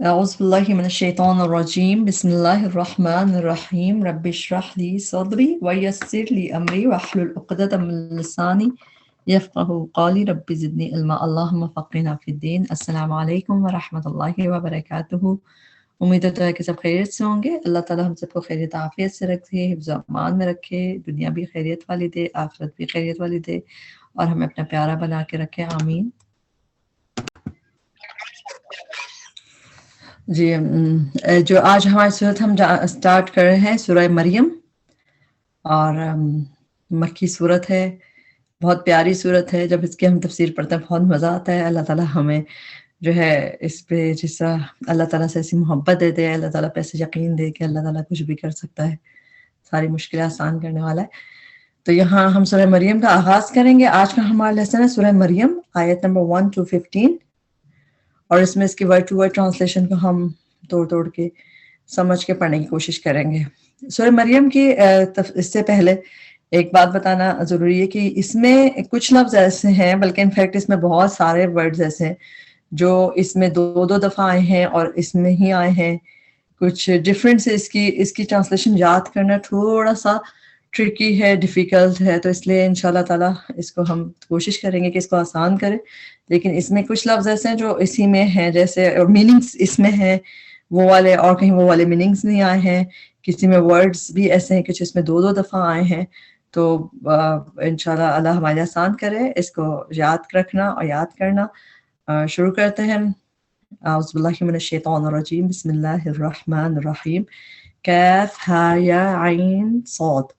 أعوذ بالله من الشيطان الرجيم بسم الله الرحمن الرحيم رب اشرح لي صدري ويسر لي أمري واحلل عقدة من لساني يفقهوا قولي رب زدني علما اللهم فقهنا في الدين السلام علیکم ورحمۃ اللہ وبرکاتہ. امید ہوتا ہے کہ سب خیریت سے ہوں گے. اللہ تعالیٰ ہم سب کو خیریت عافیت سے رکھے, حفظ و امان میں رکھے, دنیا بھی خیریت والی دے, آخرت بھی خیریت والی دے, اور ہمیں اپنا پیارا بنا کے رکھے, آمین. جی, جو آج ہماری صورت ہم اسٹارٹ کر رہے ہیں سورہ مریم, اور مکی صورت ہے, بہت پیاری صورت ہے. جب اس کی ہم تفسیر پڑھتے ہیں بہت مزہ آتا ہے. اللہ تعالیٰ ہمیں جو ہے اس پہ جس طرح اللہ تعالیٰ سے ایسی محبت دے دے, اللہ تعالیٰ پہ ایسے یقین دے کہ اللہ تعالیٰ کچھ بھی کر سکتا ہے, ساری مشکلیں آسان کرنے والا ہے. تو یہاں ہم سورہ مریم کا آغاز کریں گے. آج کا ہمارا لیسن ہے سورہ مریم, آیت نمبر 1 to 15, اور اس میں اس کی ورڈ ٹو ورڈ ٹرانسلیشن کو ہم توڑ کے سمجھ کے پڑھنے کی کوشش کریں گے. سورہ مریم کی اس سے پہلے ایک بات بتانا ضروری ہے کہ اس میں کچھ لفظ ایسے ہیں, بلکہ انفیکٹ اس میں بہت سارے ورڈز ایسے ہیں جو اس میں دو دفعہ آئے ہیں اور اس میں ہی آئے ہیں. کچھ ڈفرینس اس کی ٹرانسلیشن یاد کرنا تھوڑا سا ٹرکی ہے, ڈیفیکلٹ ہے, تو اس لیے انشاءاللہ تعالیٰ اس کو ہم کوشش کریں گے کہ اس کو آسان کریں. لیکن اس میں کچھ لفظ ایسے ہیں جو اسی میں ہیں, جیسے اور میننگس اس میں ہیں وہ والے, اور کہیں وہ والے میننگس نہیں آئے ہیں. کسی میں ورڈز بھی ایسے ہیں کہ جس میں دو دفعہ آئے ہیں. تو انشاءاللہ اللہ ہمارے آسان کرے اس کو یاد رکھنا اور یاد کرنا. شروع کرتے ہیں. اعوذ باللہ من الشیطان الرجیم بسم اللہ الرحمن الرحیم. کاف ہا یا عین صاد.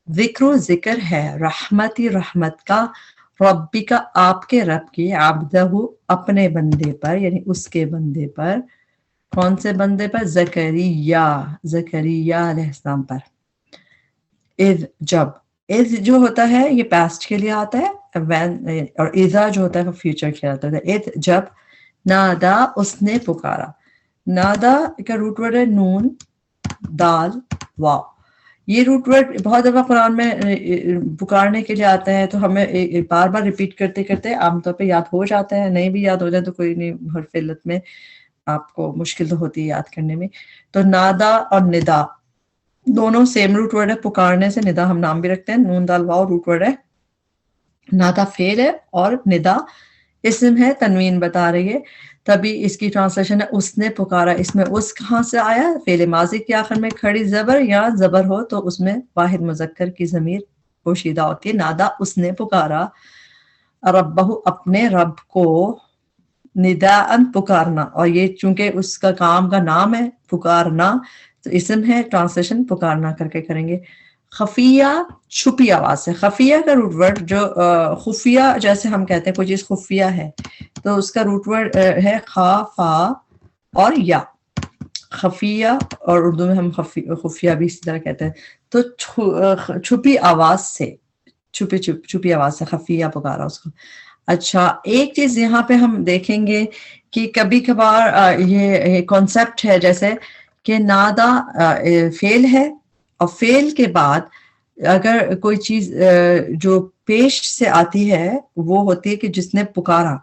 ذکر ہے رحمتی رحمت کا, ربی کا آپ کے رب کی, عبدہ اپنے بندے پر, یعنی اس کے بندے پر. کون سے بندے پر؟ زکریا علیہ السلام پر. اذ جب, اذ جو ہوتا ہے یہ پاسٹ کے لیے آتا ہے, اور اذا جو ہوتا ہے وہ فیوچر کے لیے آتا ہے. اذ جب, نادا اس نے پکارا. نادا کا روٹ ورڈ ہے نون دال واو. یہ روٹ ورڈ بہت دفعہ قرآن میں پکارنے کے لیے آتے ہیں, تو ہمیں بار بار ریپیٹ کرتے کرتے عام طور پہ یاد ہو جاتے ہیں. نہیں بھی یاد ہو جائے تو کوئی نہیں, حرف علت میں آپ کو مشکل تو ہوتی ہے یاد کرنے میں. تو نادا اور ندا دونوں سیم روٹ ورڈ ہے. پکارنے سے ندا ہم نام بھی رکھتے ہیں, نون دال واو روٹ ورڈ ہے. نادا فعل ہے اور ندا اسم ہے, تنوین بتا رہی ہے, تبھی اس کی ٹرانسلیشن ہے اس نے پکارا. اس میں اس کہاں سے آیا؟ فعل ماضی کے آخر میں کھڑی زبر یا زبر ہو تو اس میں واحد مذکر کی ضمیر پوشیدہ ہوتی ہے. نادا اس نے پکارا, ربہ اپنے رب کو, نداءً پکارنا, اور یہ چونکہ اس کا کام کا نام ہے پکارنا تو اسم ہے, ٹرانسلیشن پکارنا کر کے کریں گے. خفیہ چھپی آواز سے. خفیہ کا روٹ ورڈ جو خفیہ جیسے ہم کہتے ہیں کوئی چیز خفیہ ہے تو اس کا روٹ ورڈ ہے خا فا اور یا. خفیہ, اور اردو میں ہم خفیہ بھی اسی طرح کہتے ہیں. تو چھپی آواز سے, چھپی آواز سے خفیہ پکارا اس کو. اچھا, ایک چیز یہاں پہ ہم دیکھیں گے کہ کبھی کبھار یہ کانسیپٹ ہے جیسے کہ نادا فعل ہے, اور فعل کے بعد اگر کوئی چیز جو پیش سے آتی ہے وہ ہوتی ہے کہ جس نے پکارا,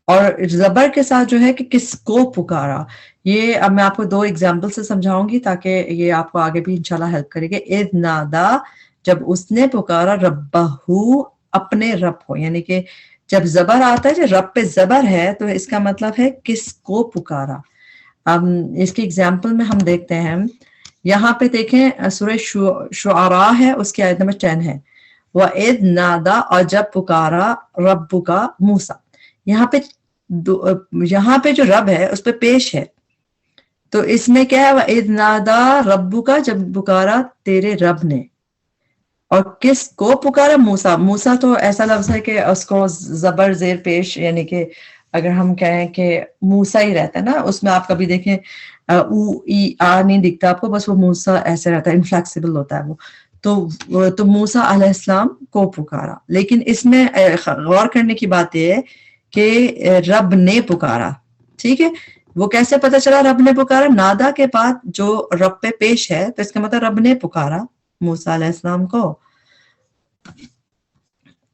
اور زبر کے ساتھ جو ہے کہ کس کو پکارا. یہ اب میں آپ کو 2 ایگزامپل سے سمجھاؤں گی تاکہ یہ آپ کو آگے بھی انشاءاللہ ہیلپ کرے گا. اذ نادا, جب اس نے پکارا, ربہ اپنے رب کو, یعنی کہ جب زبر آتا ہے, جب رب پہ زبر ہے تو اس کا مطلب ہے کس کو پکارا. اب اس کی ایگزامپل میں ہم دیکھتے ہیں. یہاں پہ دیکھیں سورہ شعراء ہے, اس کی آیت نمبر 10 ہے. وَإِذْ نَادَا, اور جب پکارا, ربک موسیٰ. یہاں پہ جو رب ہے اس پہ پیش ہے, تو اس میں کیا ہے؟ وَإِذْ نَادَا رَبُّكَ, جب پکارا تیرے رب نے. اور کس کو پکارا؟ موسیٰ. موسیٰ تو ایسا لفظ ہے کہ اس کو زبر زیر پیش, یعنی کہ اگر ہم کہیں کہ موسیٰ ہی رہتا ہے نا, اس میں آپ کبھی دیکھیں او ای آ نہیں دکھتا آپ کو, بس وہ موسیٰ ایسے رہتا ہے, انفلیکسیبل ہوتا ہے وہ. تو موسیٰ علیہ السلام کو پکارا. لیکن اس میں غور کرنے کی بات یہ ہے کہ رب نے پکارا. ٹھیک ہے, وہ کیسے پتہ چلا رب نے پکارا؟ نادا کے بعد جو رب پہ پیش ہے تو اس کا مطلب رب نے پکارا موسیٰ علیہ السلام کو.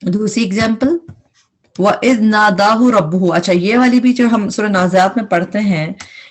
دوسری اگزامپل, وَإِذْ نَادَاهُ رَبُّهُ. اچھا, یہ والی بھی جو ہم سورہ نازعات میں پڑھتے ہیں,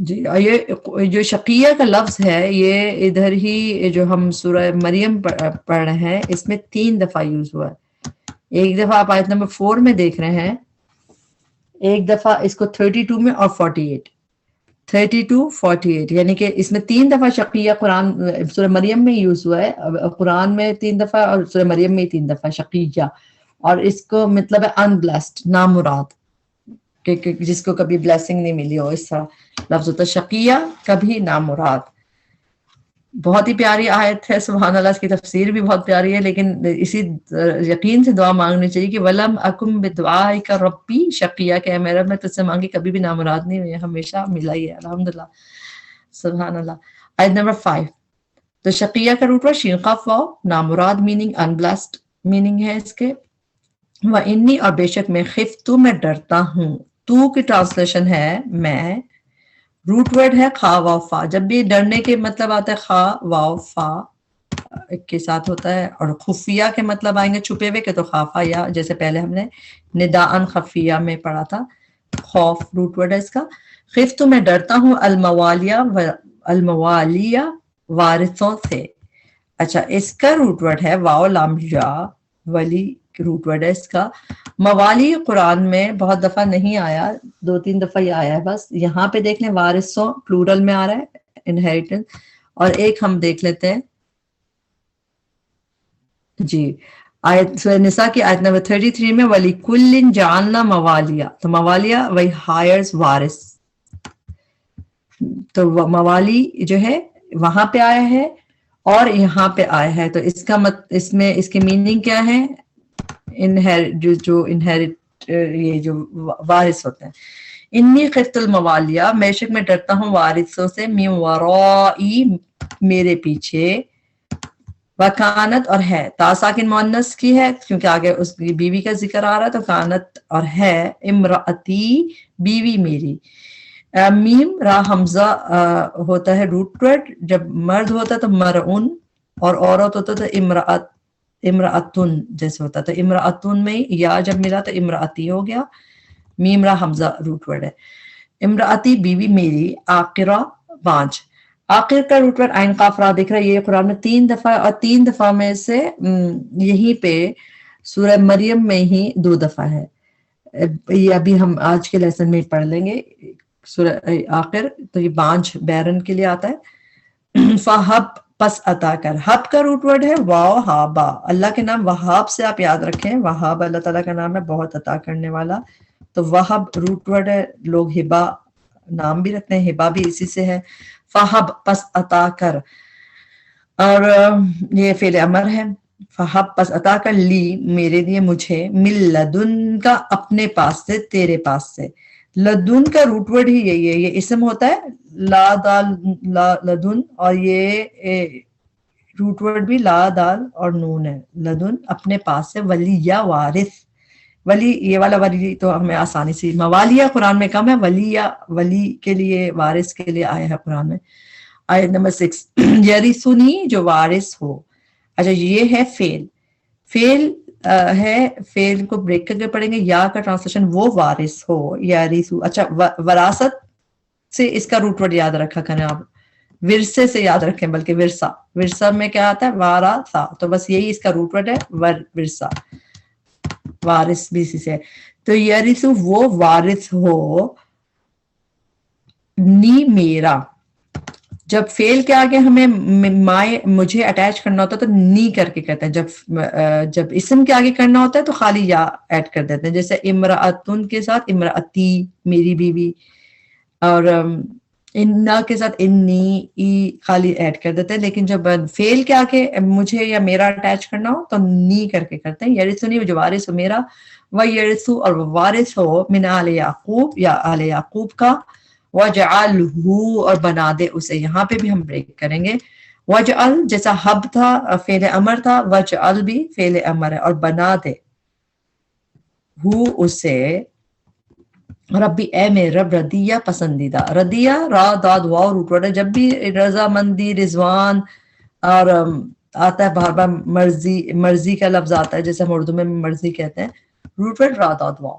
جی، اور یہ جو شقیہ کا لفظ ہے یہ ادھر ہی جو ہم سورہ مریم پڑھ رہے ہیں اس میں 3 دفعہ یوز ہوا ہے. ایک دفعہ آپ آیت نمبر 4 میں دیکھ رہے ہیں، ایک دفعہ اس کو 32 میں اور 48، 32 48، یعنی کہ اس میں 3 دفعہ شقیہ قرآن سورہ مریم میں یوز ہوا ہے، قرآن میں 3 دفعہ اور سورہ مریم میں 3 دفعہ شقیہ. اور اس کو مطلب ہے ان بلیسڈ، نامراد، کہ جس کو کبھی بلیسنگ نہیں ملی ہو، اس طرح لفظ ہوتا ہے شقیہ، کبھی نامراد. بہت ہی پیاری آیت ہے، سبحان اللہ. اس کی تفسیر بھی بہت پیاری ہے، لیکن اسی یقین سے دعا مانگنی چاہیے کہ وَلَمْ أَكُمْ بِدُعَائِكَ رَبِّي شقیہ، کہ اے میرا میں تجھ سے مانگی کبھی بھی نامراد نہیں ہوئی، ہمیشہ ملا ہی ہے، الحمدللہ، سبحان اللہ. آیت نمبر 5، تو شقیہ کا روٹ ورڈ شین قاف واو، نامراد میننگ ان بلیسڈ میننگ ہے اس کے. وَإِنِّي، اور بے شک میں، خفتُ میں ڈرتا ہوں. تو کی ٹرانسلیشن ہے میں، روٹ ورڈ ہے خا واو فا. جب بھی ڈرنے کے مطلب آتا ہے خا واو فا کے ساتھ ہوتا ہے، اور خفیہ کے مطلب آئیں گے چھپے ہوئے کے، تو خافا یا جیسے پہلے ہم نے نداءن خفیہ میں پڑھا تھا، خوف روٹ ورڈ ہے اس کا. خفتُ میں ڈرتا ہوں، الموالیہ وارثوں سے. اچھا، اس کا روٹ ورڈ ہے واو لام یا، ولی روٹ ورڈ ہے اس کا. موالی قرآن میں بہت دفعہ نہیں آیا، 2-3 دفعہ یہ آیا ہے بس. یہاں پہ دیکھ لیں وارثوں پلورل میں آ رہا ہے، انہیریٹنس. اور ایک ہم دیکھ لیتے ہیں جی، آیت سورہ نساء کی آیت نمبر 33 میں وَلِكُلٍّ جَعَلْنَا مَوَالِيَ، تو موالیہ وہی ہائرز وارث. تو موالی جو ہے وہاں پہ آیا ہے اور یہاں پہ آیا ہے، تو اس کا اس میں اس کی میننگ کیا ہے؟ جو انہیریٹ، یہ جو وارث ہوتے ہیں. انی خفت الموالیہ، بے شک میں ڈرتا ہوں وارثوں سے، من ورائی، میرے پیچھے. وکانت، اور ہے، تا ساکن مؤنث کی ہے کیونکہ آگے اس کی بیوی کا ذکر آ رہا ہے، تو کانت اور ہے، امراتی، بیوی میری. میم را حمزہ ہوتا ہے روٹ ورڈ، جب مرد ہوتا ہے تو مرعن، اور عورت ہوتا تو امرأتن جیسے ہوتا. تو امرأتن میں یا جب ملا تو امرأتی ہو گیا. میم را حمزہ روٹ ورڈ ہے. امرأتی، بیوی میری. آقرہ، بانجھ. آخر کا روٹ ورڈ عین قاف را دکھ رہا ہے، یہ قرآن میں 3 دفعہ، اور 3 دفعہ میں سے یہیں پہ سورہ مریم میں ہی 2 دفعہ ہے. یہ ابھی ہم آج کے لیسن میں پڑھ لیں گے سورہ آخر. تو یہ بانجھ بیرن کے لیے آتا ہے. فہب، پس عطا کر. ہب کا روٹ ورڈ ہے واو ہا با. اللہ کے نام وہاب سے آپ یاد رکھیں، وہاب اللہ تعالیٰ کا نام ہے، بہت عطا کرنے والا. تو وہب روٹ ورڈ ہے، لوگ ہبا نام بھی رکھتے ہیں، ہبا بھی اسی سے ہے. فہب، پس عطا کر، اور یہ فعل امر ہے. فہب، پس عطا کر، لی، میرے لیے، مجھے، من لدن کا، اپنے پاس سے، تیرے پاس سے. لدن کا روٹ ورڈ ہی یہی ہے، یہ اسم ہوتا ہے لا دال لا لدن، اور یہ روٹ ورڈ بھی لا دال اور نون ہے. لدن، اپنے پاس سے. ولی یا وارث، ولی یہ والا ولی تو ہمیں آسانی سے، موالیہ قرآن میں کم ہے، ولی یا ولی کے لیے، وارث کے لیے آیا ہے قرآن میں. آیت نمبر 6، یرثنی، جو وارث ہو. اچھا، یہ ہے فعل. فعل ہے، فعل کو بریک کر کے پڑھیں گے. یا کا ٹرانسلیشن وہ وارث ہو، یارثو. اچھا، وراثت سے اس کا روٹ ورڈ یاد رکھا کریں آپ، ورثے سے یاد رکھیں، بلکہ ورثہ، ورثہ میں کیا آتا ہے؟ وارثہ. تو بس یہی اس کا روٹ ورڈ ہے، ورثہ، وارث بھی اسی سے. تو یرثو، وہ وارث ہو، نی، میرا. جب فعل کے آگے ہمیں مجھے اٹیچ کرنا ہوتا ہے تو نی کر کے کہتے ہیں. جب اسم کے آگے کرنا ہوتا ہے تو خالی یا ایڈ کر دیتے ہیں، جیسے امرأتن کے ساتھ امرأتی، میری بیوی. اور انا کے ساتھ انی، ای خالی ایڈ کر دیتے ہیں. لیکن جب فعل کے آگے مجھے یا میرا اٹیچ کرنا ہو تو نی کر کے کرتے ہیں. یرثنی، جو وارث ہو میرا. وَيَرِثُ، اور وارث ہو، من آل یعقوب، یا آل یعقوب کا. وَجْعَلْهُ، اور بنا دے اسے. یہاں پہ بھی ہم بریک کریں گے. وَجْعَلْ، جیسا حب تھا فعل امر تھا، وَجْعَلْ بھی فعل امر ہے، اور بنا دے ہو اسے. ربی، اے میرے رب، ردیہ، پسندیدہ. ردیہ را داد واو روٹ ورڈ ہے. جب بھی رضا مندی، رضوان، اور آتا ہے بار بار مرضی، مرضی کا لفظ آتا ہے جیسے ہم اردو میں مرضی کہتے ہیں، روٹ ورڈ را داد واو.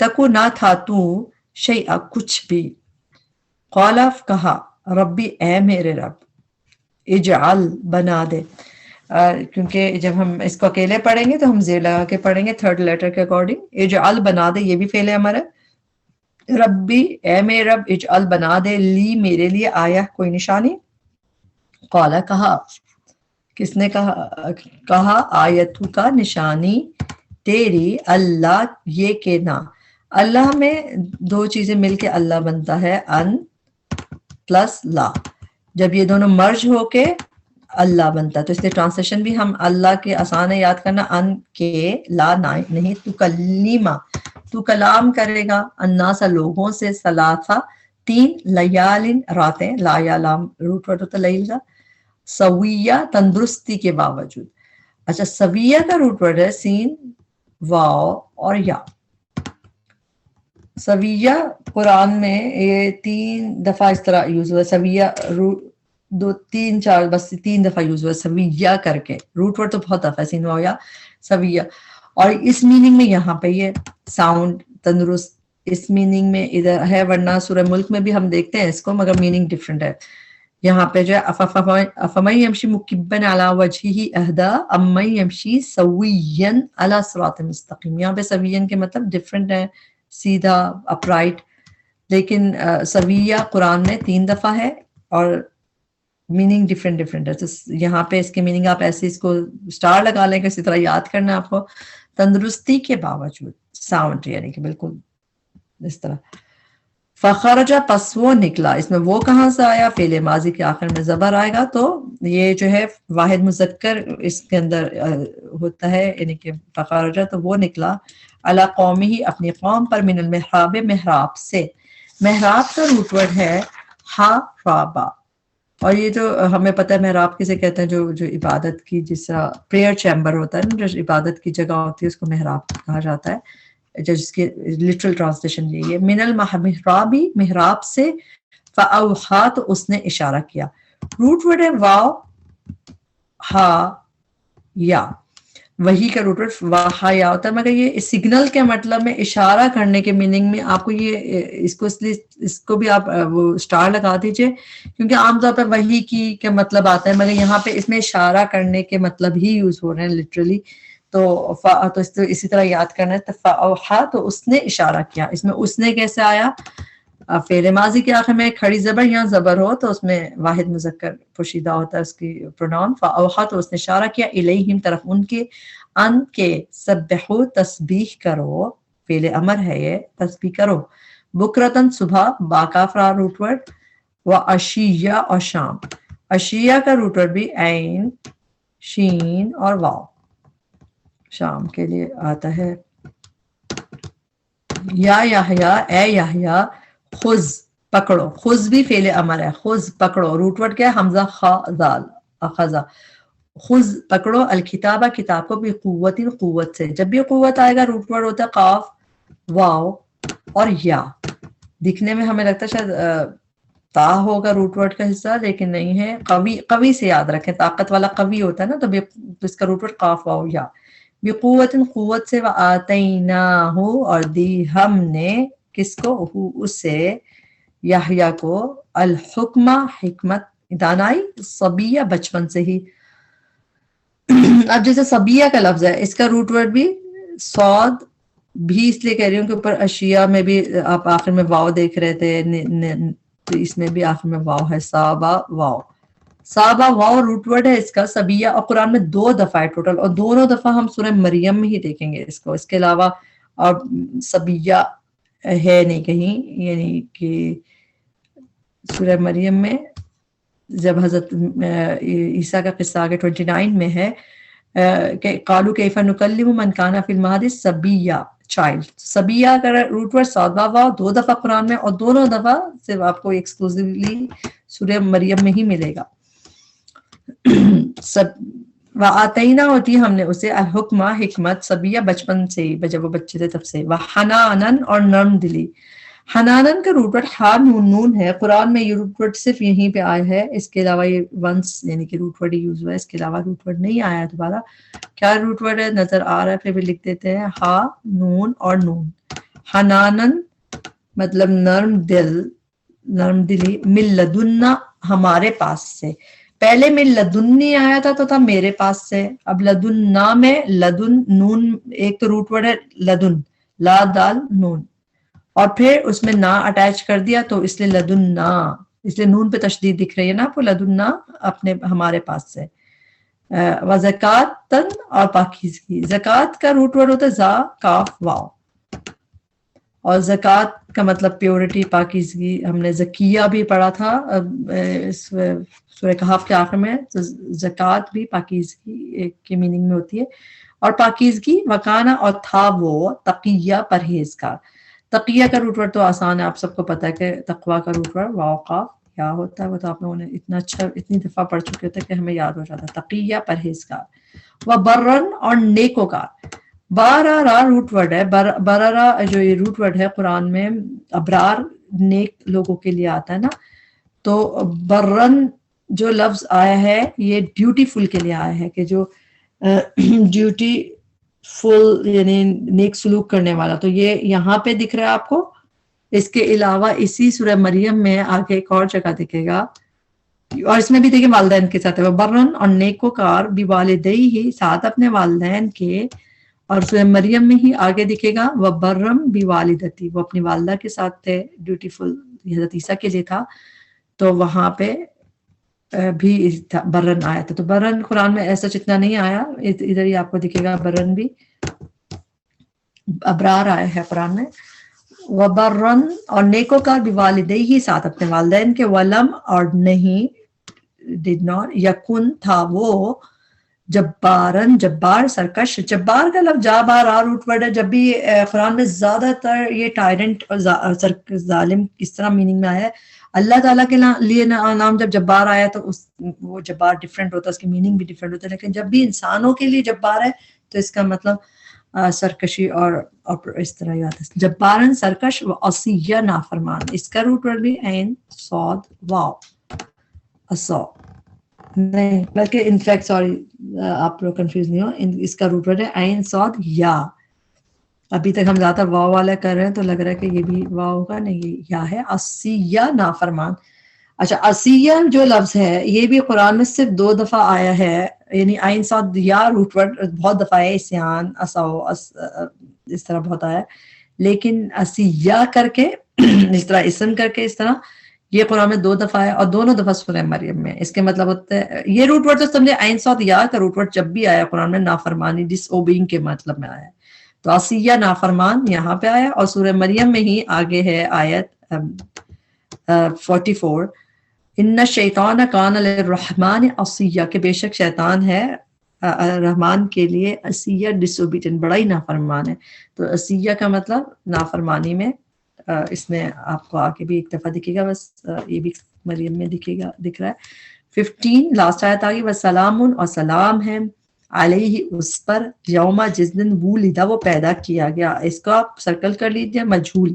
تکو نہ تھا تو شیء کچھ بھی، قالا کہا ربی اے میرے رب، اجعل بنا دے، کیونکہ جب ہم اس کو اکیلے پڑھیں گے تو ہم زیر لگا کے پڑھیں گے تھرڈ لیٹر کے اکارڈنگ، اجعل بنا دے، یہ بھی فعل امر ہے، ربی اے میرے رب، اجعل بنا دے، لی میرے لیے، آیا کوئی نشانی، قالا کہا، کس نے کہا آیتو کا نشانی تیری، اللہ یہ کہ نہ، اللہ میں دو چیزیں مل کے اللہ بنتا ہے، ان پلس لا، جب یہ دونوں مرج ہو کے اللہ بنتا ہے، تو اس لیے ٹرانسلیشن بھی ہم اللہ کے آسان ہے یاد کرنا، ان کے لا نہیں، تو کلیمہ تو کلام کرے گا، الناس لوگوں سے، ثلاثہ 3 لیالن راتیں، لا یا لام روٹ ورڈ ہوتا لیل کا، سویہ تندرستی کے باوجود، اچھا سویہ کا روٹ ورڈ ہے سین واو اور یا، سویہ قرآن میں یہ 3 دفعہ اس طرح یوز ہوا ہے، سویہ 2 3 4 بس 3 دفعہ یوز ہوا ہے سویہ کر کے، روٹ ورڈ تو بہت دفعہ سین واو یا سویہ، اور اس میننگ میں یہاں پہ یہ ساؤنڈ تندرست اس میننگ میں ادھر ہے، ورنہ سورہ ملک میں بھی ہم دیکھتے ہیں اس کو، مگر میننگ ڈفرنٹ ہے، یہاں پہ جو ہے افمن یمشی مکبا علی وجہہ اہدی امن یمشی سویا علی صراط مستقیم، یہاں پہ سویا کے مطلب ڈفرنٹ ہے، سیدھا اپرائٹ، لیکن سویہ قرآن میں 3 دفعہ ہے اور میننگ ڈفرنٹ ہے، تو یہاں پہ اس کے میننگ آپ ایسے اس کو سٹار لگا لیں کہ اسی طرح یاد کرنا ہے آپ کو، تندرستی کے باوجود، ساؤنڈ یعنی کہ بالکل اس طرح، فخرج پس وہ نکلا، اس میں وہ کہاں سے آیا، فعل ماضی کے آخر میں زبر آئے گا، تو یہ جو ہے واحد مذکر اس کے اندر ہوتا ہے، یعنی کہ فخرج تو وہ نکلا، علی قومی ہی اپنی قوم پر، من المحراب محراب سے، محراب کا روٹ ورڈ ہے حرابا، اور یہ جو ہمیں پتہ ہے محراب کسے کہتے ہیں، جو عبادت کی جس طرح پریئر چیمبر ہوتا ہے نا، جو عبادت کی جگہ ہوتی ہے اس کو محراب کہا جاتا ہے، جس کی لٹرل ٹرانسلیشن یہی ہے، من المحرابی محراب سے، فاوحا تو اس نے اشارہ کیا، روٹ ورڈ ہے واو ہا یا، وہی کا روٹ ورڈ واہا یا ہوتا ہے، مگر یہ سگنل کے مطلب میں اشارہ کرنے کے میننگ میں آپ کو یہ اس کو بھی آپ وہ سٹار لگا دیجئے، کیونکہ عام طور پر وہی کی کے مطلب آتا ہے، مگر یہاں پہ اس میں اشارہ کرنے کے مطلب ہی یوز ہو رہے ہیں لٹرلی، تو اسی طرح یاد کرنا ہے، فاوحا تو اس نے اشارہ کیا، اس میں اس نے کیسے آیا، فعل ماضی کے آخر میں کھڑی زبر یا زبر ہو تو اس میں واحد مذکر پوشیدہ ہوتا ہے اس کی پروناؤن، فاوحا تو اس نے اشارہ کیا، الیہم طرف ان کے، ان کے، سبحو تسبیح کرو، فعل امر ہے یہ، تسبیح کرو، بکرتن صبح، باکافرا روٹ ورڈ، و عشیہ اور شام، عشیہ کا روٹ ورڈ بھی عین شین اور واو، شام کے لیے آتا ہے، یا یحییٰ اے یحییٰ، خذ پکڑو، خذ بھی فعل امر ہے، خذ پکڑو، روٹ ورڈ کیا ہے، حمزہ خا ذال، اخذا، خذ پکڑو، الکتابہ کتاب کو، بھی قوت سے، جب بھی قوت آئے گا روٹ ورڈ ہوتا ہے قاف واو اور یا، دکھنے میں ہمیں لگتا ہے شاید تا ہوگا روٹ ورڈ کا حصہ، لیکن نہیں ہے، قوی سے یاد رکھیں، طاقت والا قوی ہوتا ہے نا، تو اس کا روٹ ورڈ قاف واو یا، بقوت قوت سے، وآتیناہ اور دی ہم نے، کس کو، اسے، یحییٰ کو، الحکمہ حکمت، دانائی، صبیہ بچپن سے ہی، اب جیسے صبیہ کا لفظ ہے اس کا روٹ ورڈ بھی صاد بھی، اس لیے کہہ رہی ہوں کہ اوپر اشیاء میں بھی آپ آخر میں واو دیکھ رہے تھے، تو اس میں بھی آخر میں واو ہے، صابا واو، صابا واو روٹ ورڈ ہے اس کا، صبیہ، اور قرآن میں 2 دفعہ ہے ٹوٹل، اور دونوں دفعہ ہم سورہ مریم میں ہی دیکھیں گے اس کو، اس کے علاوہ اور صبیہ ہے نہیں کہیں، یعنی کہ سورہ مریم میں جب حضرت عیسیٰ کا قصہ آگے 29 میں ہے کہ قالوا کیف نکلم من کان فی المہد صبیہ، چائلڈ، صبیہ کا روٹ ورڈ صاد واو 2 دفعہ قرآن میں، اور دونوں دفعہ صرف آپ کو ایکسکلوزیولی سورہ مریم میں ہی ملے گا، وآتینا ہوتی ہے ہم نے اسے، الحکمہ حکمت، صبیہ بچپن سے ہی، جب وہ بچے تھے تب سے، وحنانن اور نرم دلی، حنانن کا روٹ ورڈ ہا نون نون ہے، قرآن میں یہ روٹ ورڈ صرف یہیں پہ آیا ہے، اس کے علاوہ یہ ونس یعنی کہ روٹ ورڈ یوز ہوا ہے، اس کے علاوہ روٹ ورڈ نہیں آیا ہے دوبارہ، کیا روٹ ورڈ ہے نظر آ رہا ہے، پھر بھی لکھ دیتے ہیں، ہا نون اور نون، حنانن مطلب نرم دلی، من لدنا ہمارے پاس سے. پہلے میں لدنی آیا تھا تو تھا میرے پاس سے. اب لدنا میں لدن نون ایک تو روٹ ورڈ ہے لدن، لا دال نون، اور پھر اس میں نا اٹیچ کر دیا تو اس لیے لدنا، اس لیے نون پہ تشدید دکھ رہی ہے نا آپ کو، لدنا اپنے ہمارے پاس سے. وزکاتن اور پاکیزگی. زکات کا روٹ ورڈ ہوتا ہے زا کاف واو، اور زکات کا مطلب پیورٹی، پاکیزگی. ہم نے زکیہ بھی پڑھا تھا سورہ کہف کے آخر میں. زکات بھی پاکیزگی کی میننگ میں ہوتی ہے. اور پاکیزگی وکانا اور تھا وہ تقیہ پرہیزگار. تقیہ کا روٹ ورڈ تو آسان ہے، آپ سب کو پتا ہے کہ تقوی کا روٹ ورڈ واو قاف یا ہوتا ہے. وہ تو آپ لوگوں نے اتنا اچھا اتنی دفعہ پڑھ چکے ہوتے کہ ہمیں یاد ہو جاتا ہے. تقیہ پرہیزگار. وہ برن اور نیکوکار. بارارا روٹ ورڈ ہے. برارا جو یہ روٹ ورڈ ہے قرآن میں ابرار نیک لوگوں کے لیے آتا ہے نا. تو برن جو لفظ آیا ہے یہ بیوٹیفل کے لیے آیا ہے، کہ جو ڈیوٹی فل یعنی نیک سلوک کرنے والا. تو یہ یہاں پہ دکھ رہا ہے آپ کو. اس کے علاوہ اسی سورہ مریم میں آگے ایک اور جگہ دکھے گا، اور اس میں بھی دیکھیں والدین کے ساتھ ہے. برن اور نیکوکار بھی والدئی ہی، ساتھ اپنے والدین کے. اور سورہ مریم میں ہی آگے دکھے گا وہ برم بھی والدتی، وہ اپنی والدہ کے ساتھ تھے، بیوٹیفل حضرت عیسیٰ کے لیے تھا. تو وہاں پہ بھی برن آیا تھا. تو برن قرآن میں ایسا جتنا نہیں آیا، ادھر ہی آپ کو دکھے گا برن بھی ابرار آیا ہے قرآن میں. وبرن اور نیکوکار بھی والدئی ہی، ساتھ اپنے والدین کے. ولم اور نہیں did not یکن تھا وہ جبارن جبار سرکش. جبار کا لفظ جا بار آ روٹ ورڈ ہے. جب بھی قرآن میں زیادہ تر یہ ٹائرنٹ اور ظالم اس طرح میننگ میں آیا ہے. اللہ تعالیٰ کے لیے نام جب جبار آیا تو وہ جبار ڈفرینٹ ہوتا ہے، اس کی میننگ بھی ڈفرینٹ ہوتا ہے. لیکن جب بھی انسانوں کے لیے جبار ہے تو اس کا مطلب سرکشی اور اس طرح ہی آتا ہے. جبارن سرکش و عصیہ نافرمان. اس کا روٹ ورڈ بھی عین صاد واو اصو نہیں، بلکہ انفیکٹ سوری آپ لوگ کنفیوز نہیں ہو، اس کا روٹ ورڈ ہے عین صاد یا. ابھی تک ہم زیادہ واو والا کر رہے ہیں تو لگ رہا ہے کہ یہ بھی واو ہوگا، نہیں یہ یا ہے. عصیہ نافرمان. اچھا عصیہ جو لفظ ہے یہ بھی قرآن میں صرف 2 دفعہ آیا ہے، یعنی عین صاد یا روٹ ورڈ بہت دفعہ ہے، اسیان اسو اس طرح بہت آیا ہے. لیکن عصیہ کر کے اس طرح اسم کر کے اس طرح یہ قرآن میں 2 دفعہ ہے، اور دونوں دفعہ سورہ مریم میں. اس کے مطلب ہوتا ہے یہ روٹ ورڈ تو سمجھے عین صاد یا کا روٹ ورڈ جب بھی آیا قرآن میں نافرمانی ڈس اوبینگ کے مطلب میں آیا ہے. تو عصیہ نافرمان یہاں پہ آیا. اور سورہ مریم میں ہی آگے ہے آیت 44 ان الشیطان کان للرحمن عصیہ، کہ بے شک شیطان ہے رحمان کے لیے عصیہ ڈس اوبیڈینٹ، بڑا ہی نافرمان ہے. تو عصیہ کا مطلب نافرمانی میں. اس میں آپ کو آگے بھی ایک دفعہ دکھے گا، بس یہ بھی مریم میں دکھ رہا ہے. 15 لاسٹ آیت آگی وسلام اور سلام ہے علیہ اس پر یوما جس دن وُلِدَ وہ پیدا کیا گیا. اس کو آپ سرکل کر لیجیے، مجھول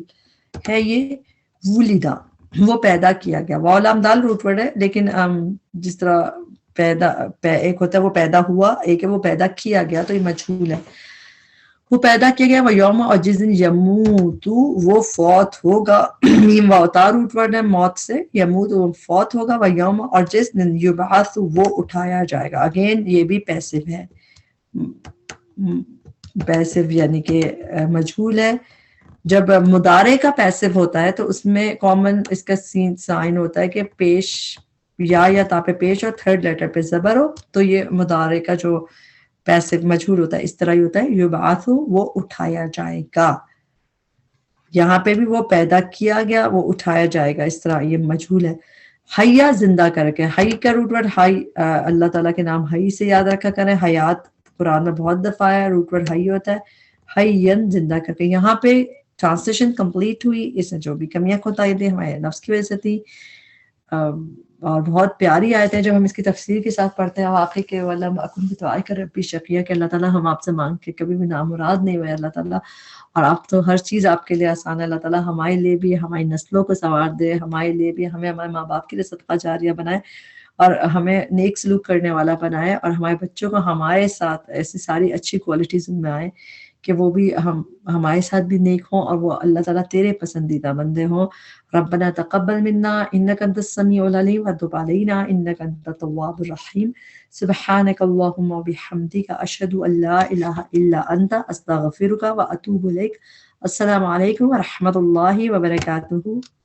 ہے یہ وُلِدَ وہ پیدا کیا گیا. واو لام دال روٹ ورڈ ہے، لیکن جس طرح پیدا ایک ہوتا ہے وہ پیدا ہوا، ایک ہے وہ پیدا کیا گیا، تو یہ مجھول ہے. وہ پیدا کیا گیا وہ یوم اور جس دن یموت وہ فوت ہوگا. میم واؤ روٹ ورڈ ہے موت سے، یموت وہ فوت ہوگا. وہ یوم اور جس دن یبعث وہ اٹھایا جائے گا. اگین یہ بھی پیسو ہے، پیسو یعنی کہ مجھول ہے. جب مضارع کا پیسو ہوتا ہے تو اس میں کامن اس کا سائن ہوتا ہے کہ پیش یا تا پہ پیش اور تھرڈ لیٹر پہ زبر ہو، تو یہ مضارع کا جو پیسو مجھول ہوتا ہے اس طرح ہی ہوتا ہے یبعث وہ اٹھایا جائے گا. یہاں پہ بھی وہ پیدا کیا گیا وہ اٹھایا جائے گا، اس طرح یہ مجھول ہے. حیا زندہ کر کے. حی کا روٹ ورڈ حی، اللہ تعالیٰ کے نام حی سے یاد رکھا کریں. حیات قرآن میں بہت دفعہ ہے، روٹ ورڈ حی ہوتا ہے. حین زندہ کر کے. یہاں پہ ٹرانسلیشن کمپلیٹ ہوئی، اس میں جو بھی کمیاں کوتاہی تھی ہمارے نفس کی وجہ سے تھی. اور بہت پیاری آیت ہے جب ہم اس کی تفسیر کے ساتھ پڑھتے ہیں. واقعی کہ ولم اکن بدعائک ربی شقیہ، کہ اللہ تعالیٰ ہم آپ سے مانگ کے کبھی بھی نامراد نہیں ہوئے اللہ تعالیٰ، اور آپ تو ہر چیز آپ کے لیے آسان ہے. اللہ تعالیٰ ہمارے لیے بھی ہماری نسلوں کو سنوار دے، ہمارے لیے بھی ہمیں ہمارے ماں باپ کے لیے صدقہ جاریہ بنائے، اور ہمیں نیک سلوک کرنے والا بنائے، اور ہمارے بچوں کو ہمارے ساتھ ایسی ساری اچھی کوالٹیز ان میں آئے کہ وہ بھی ہمارے ساتھ بھی نیک ہوں اور وہ اللہ تعالیٰ تیرے پسندیدہ بندے ہوں. ربنا تقبل منا انك انت السميع العليم وتب علينا انك انت التواب الرحيم. سبحانك اللهم وبحمدك اشهد ان لا اله الا انت استغفرك واتوب اليك. السلام علیکم ورحمۃ اللہ وبرکاتہ.